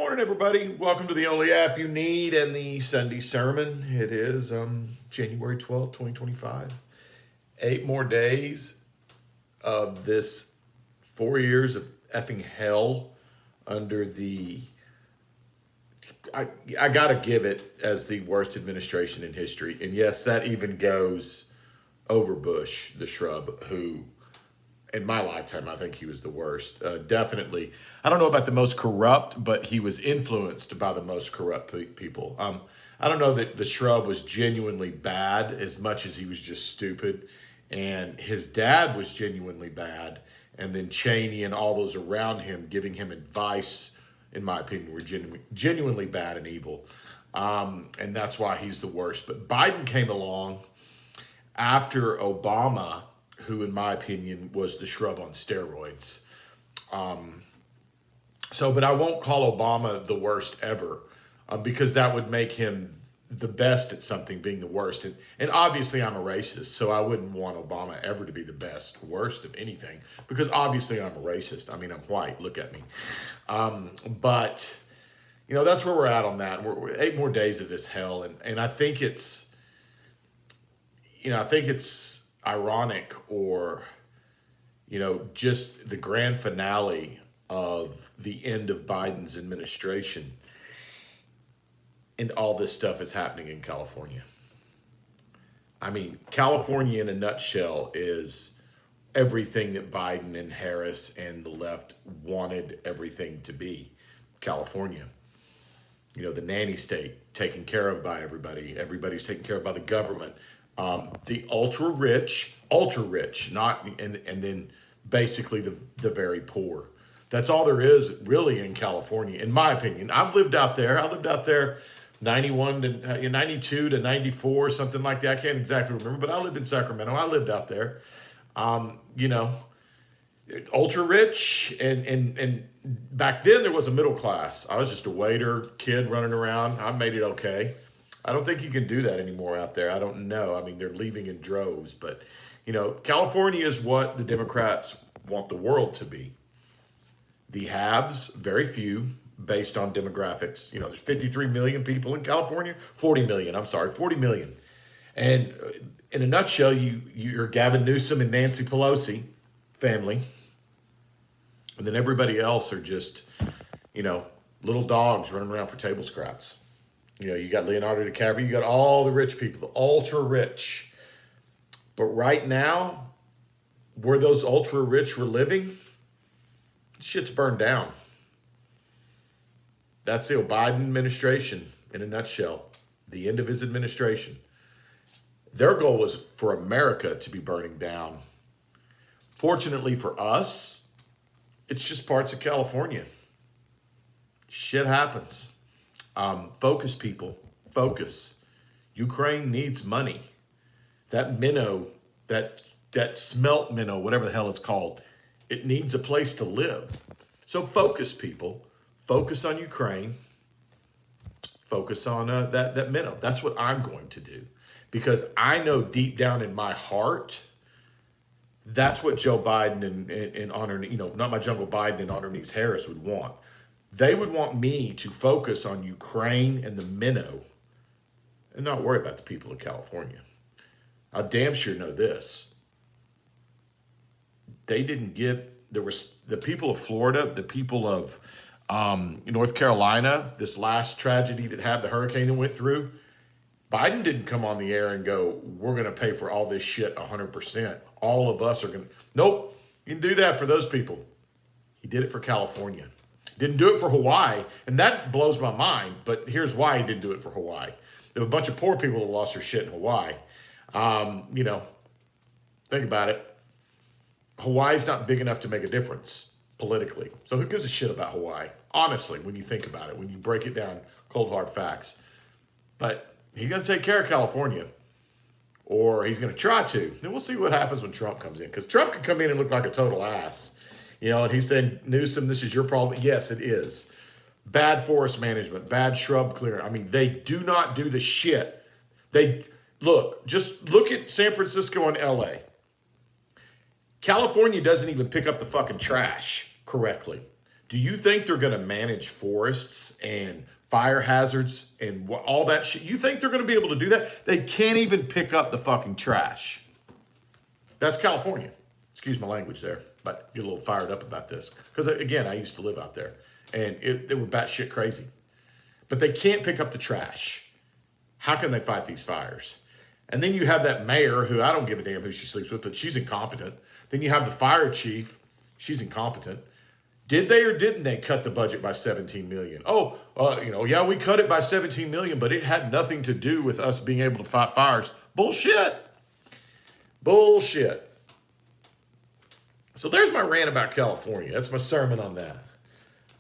Morning, everybody. Welcome to the only app you need and the Sunday sermon. It is January 12th, 2025. 8 more days of this 4 years of effing hell under the. I got to give it as the worst administration in history. And yes, that even goes over Bush, the shrub, who in my lifetime, I think he was the worst. Definitely. I don't know about the most corrupt, but he was influenced by the most corrupt people. I don't know that the shrub was genuinely bad as much as he was just stupid. And his dad was genuinely bad. And then Cheney and all those around him giving him advice, in my opinion, were genuinely bad and evil. And that's why he's the worst. But Biden came along after Obama, who, in my opinion, was the shrub on steroids. But I won't call Obama the worst ever, because that would make him the best at something being the worst. And obviously I'm a racist, so I wouldn't want Obama ever to be the best, worst of anything, because obviously I'm a racist. I mean, I'm white. Look at me. But, that's where we're at on that. We're 8 more days of this hell. And I think it's, ironic, or just the grand finale of the end of Biden's administration, and all this stuff is happening in California. I mean, California in a nutshell is everything that Biden and Harris and the left wanted everything to be. California, the nanny state, taken care of by everybody. Everybody's taken care of by the government. The ultra rich, not, and then basically the very poor. That's all there is really in California, in my opinion. I've lived out there. I lived out there 91 to 92 to 94, something like that. I can't exactly remember, but I lived in Sacramento. I lived out there. Ultra rich, and back then there was a middle class. I was just a waiter, kid running around. I made it okay. I don't think you can do that anymore out there. I don't know. I mean, they're leaving in droves, but California is what the Democrats want the world to be. The haves, very few, based on demographics. There's 53 million people in California. 40 million. And in a nutshell, you're Gavin Newsom and Nancy Pelosi family. And then everybody else are just, little dogs running around for table scraps. You got Leonardo DiCaprio, you got all the rich people, the ultra rich. But right now, where those ultra rich were living, shit's burned down. That's the Biden administration in a nutshell. The end of his administration. Their goal was for America to be burning down. Fortunately for us, it's just parts of California. Shit happens. Focus, people. Focus. Ukraine needs money. That minnow, that smelt minnow, whatever the hell it's called, it needs a place to live. So focus, people. Focus on Ukraine. Focus on that minnow. That's what I'm going to do. Because I know deep down in my heart, that's what Joe Biden and Honor, not my Jungle Biden and Honor Needs Harris would want. They would want me to focus on Ukraine and the minnow and not worry about the people of California. I damn sure know this. They didn't give, there was the people of Florida, the people of North Carolina, this last tragedy that had the hurricane that went through. Biden didn't come on the air and go, we're going to pay for all this shit 100%. All of us are going to. Nope, you can do that for those people. He did it for California. Didn't do it for Hawaii, and that blows my mind, but here's why he didn't do it for Hawaii. There were a bunch of poor people that lost their shit in Hawaii. Think about it. Hawaii's not big enough to make a difference politically. So who gives a shit about Hawaii? Honestly, when you think about it, when you break it down, cold hard facts. But he's going to take care of California, or he's going to try to. Then we'll see what happens when Trump comes in, because Trump could come in and look like a total ass. And he said, Newsom, this is your problem. Yes, it is. Bad forest management, bad shrub clearing. I mean, they do not do the shit. Just look at San Francisco and LA. California doesn't even pick up the fucking trash correctly. Do you think they're going to manage forests and fire hazards and all that shit? You think they're going to be able to do that? They can't even pick up the fucking trash. That's California. Excuse my language there, but get a little fired up about this. Because, again, I used to live out there, and they were batshit crazy. But they can't pick up the trash. How can they fight these fires? And then you have that mayor who I don't give a damn who she sleeps with, but she's incompetent. Then you have the fire chief. She's incompetent. Did they or didn't they cut the budget by $17 million? Yeah, we cut it by $17 million, but it had nothing to do with us being able to fight fires. Bullshit. Bullshit. So there's my rant about California. That's my sermon on that.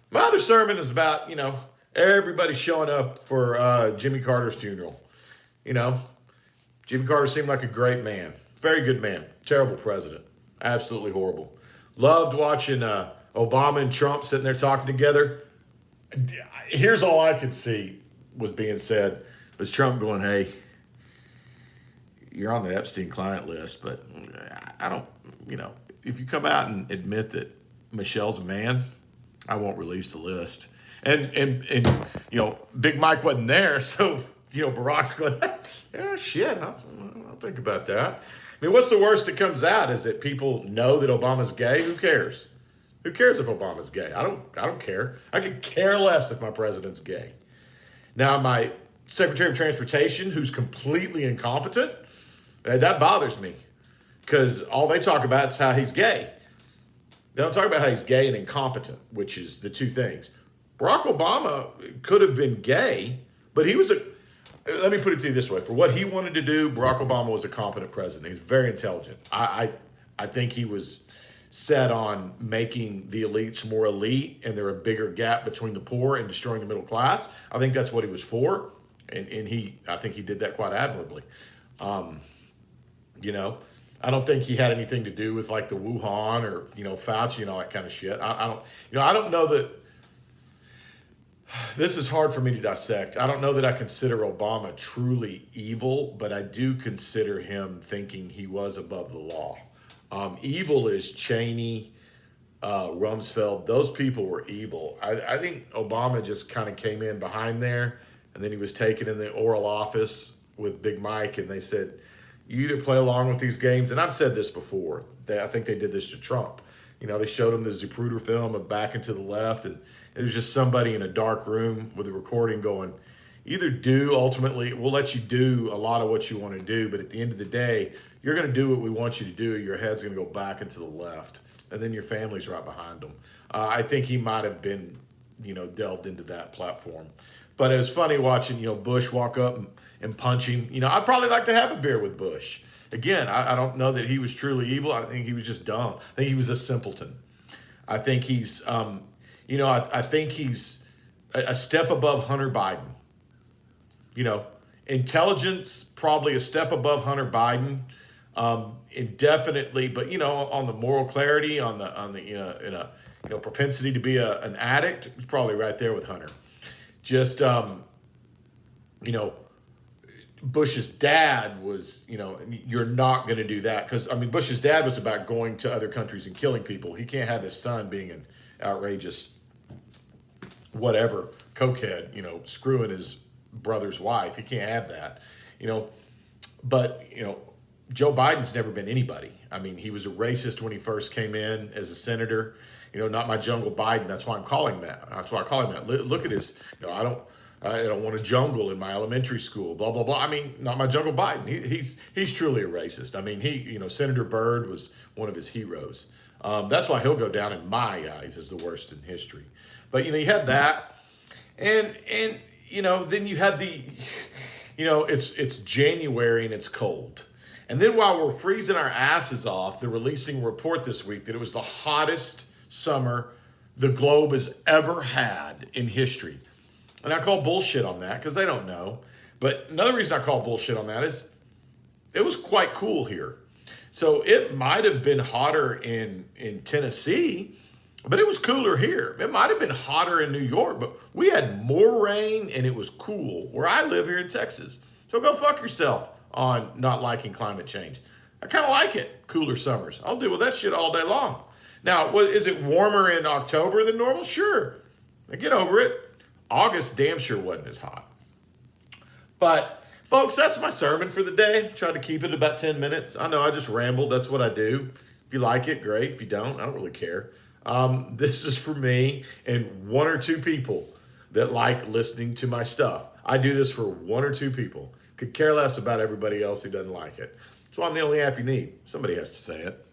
My other sermon is about, everybody showing up for Jimmy Carter's funeral. Jimmy Carter seemed like a great man. Very good man. Terrible president. Absolutely horrible. Loved watching Obama and Trump sitting there talking together. Here's all I could see was being said. Was Trump going, hey, you're on the Epstein client list, but I don't, if you come out and admit that Michelle's a man, I won't release the list. And Big Mike wasn't there, so, Barack's going, yeah, shit, I'll think about that. I mean, what's the worst that comes out? Is that people know that Obama's gay? Who cares? Who cares if Obama's gay? I don't care. I could care less if my president's gay. Now, my Secretary of Transportation, who's completely incompetent, that bothers me. Because all they talk about is how he's gay. They don't talk about how he's gay and incompetent, which is the two things. Barack Obama could have been gay, but he was let me put it to you this way. For what he wanted to do, Barack Obama was a competent president. He's very intelligent. I think he was set on making the elites more elite and there a bigger gap between the poor and destroying the middle class. I think that's what he was for. And I think he did that quite admirably. I don't think he had anything to do with like the Wuhan or, Fauci and all that kind of shit. I don't know that. This is hard for me to dissect. I don't know that I consider Obama truly evil, but I do consider him thinking he was above the law. Evil is Cheney, Rumsfeld. Those people were evil. I think Obama just kind of came in behind there, and then he was taken in the Oval Office with Big Mike, and they said, you either play along with these games, and I've said this before. I think they did this to Trump. They showed him the Zapruder film of Back and to the Left, and it was just somebody in a dark room with a recording going, ultimately, we'll let you do a lot of what you want to do, but at the end of the day, you're going to do what we want you to do. Your head's going to go back and to the left, and then your family's right behind them. I think he might have been, delved into that platform. But it was funny watching, Bush walk up and punch him. I'd probably like to have a beer with Bush. Again, I don't know that he was truly evil. I think he was just dumb. I think he was a simpleton. I think he's, I think he's a step above Hunter Biden. Intelligence probably a step above Hunter Biden, indefinitely. But on the moral clarity, on the propensity to be an addict, he's probably right there with Hunter. Just Bush's dad was, you're not going to do that. Because, Bush's dad was about going to other countries and killing people. He can't have his son being an outrageous, whatever, cokehead, screwing his brother's wife. He can't have that, But, Joe Biden's never been anybody. He was a racist when he first came in as a senator. Not my jungle Biden. That's why I'm calling that. That's why I call him that. Look at his, I don't want a jungle in my elementary school, blah, blah, blah. Not my jungle Biden. He's truly a racist. Senator Byrd was one of his heroes. That's why he'll go down in my eyes as the worst in history. But, you had that. And then you had it's January and it's cold. And then while we're freezing our asses off, they're releasing a report this week that it was the hottest summer the globe has ever had in history. And I call bullshit on that because they don't know. But another reason I call bullshit on that is it was quite cool here. So it might have been hotter in Tennessee, but it was cooler here. It might have been hotter in New York, but we had more rain and it was cool where I live here in Texas. So go fuck yourself on not liking climate change. I kind of like it, cooler summers. I'll deal with that shit all day long. Now, is it warmer in October than normal? Sure. I get over it. August damn sure wasn't as hot. But, folks, that's my sermon for the day. Tried to keep it about 10 minutes. I know I just rambled. That's what I do. If you like it, great. If you don't, I don't really care. This is for me and one or two people that like listening to my stuff. I do this for one or two people. Could care less about everybody else who doesn't like it. That's why I'm the only app you need. Somebody has to say it.